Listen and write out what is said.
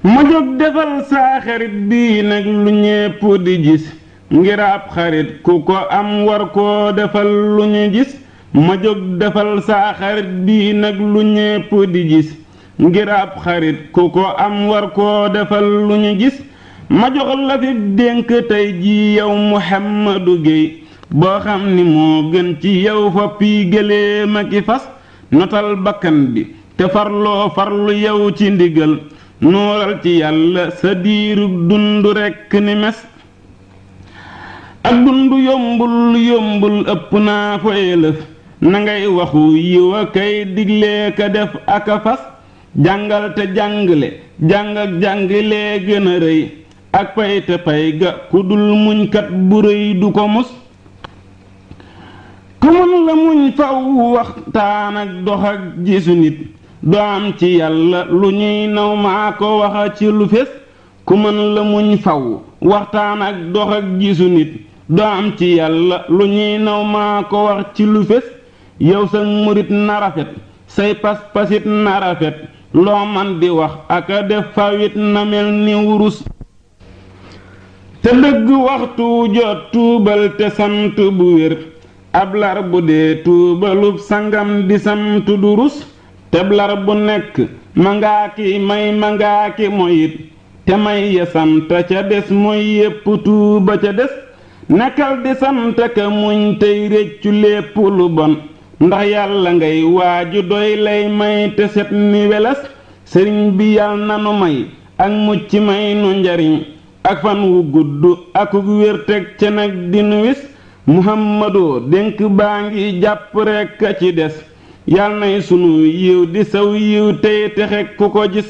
ma jóg defal saa xarit bii nag lu ñépp di gis ngir ab xarit ku ko am war koo defal lu ñu gis ma jóg defal saa xarit bii nag lu ñépp di gis ngir ab xarit ku ko am war koo defal lu ñu gis ma jox la fi dénk tey ji yow Muhammadu Géey boo xam ni moo gën ci yow foppi gëléem ak i fas notal bakkan bi te farlu yow ci ndigal nooral ci yàlla sa diirub dund rekk ni mes ak dund yombul ëpp naa fa élëf na ngay waxu yiw a kay diglee ka def ak a fas jàngal te jàngale jàng ak jàngalee gën a rëy ak pay te pay ga ku dul muñkat bu rëy du ko mus ku mën la muñ faw waxtaan ak dox ak gisu nit doo am ci yàlla lu ñuy naw maa ko waxa ci lu fés ku mën la muñ faw waxtaan ak dox ak gisu nit doo am ci yàlla lu ñuy naw maa ko wax ci lu fés yow sa murit na rafet say pas-pasit na rafet loo man di wax aka def fawit na mel ni wurus te dëgg waxtu jot tuubal te sant bu wér ab lar bu dee tuubalub sangam di sant du rus teb lar bu nekk mangaaki may mangaaki moyit te may ya sant ca des mooy yépp tuuba ca des nekkal di sant ka muñ tey réccu lépp lu bon ndax yàlla ngay waaju doy lay may te set ni weles sëriñ bi yal nanu may ak mucc may nu njariñ ak fan wu gudd akuk wér teg ca nag dinu wis muhammadoo dénk baa ngi jàpp rekk a ci des yal nay sunu yiw di saw yiw tey texe ku ko gis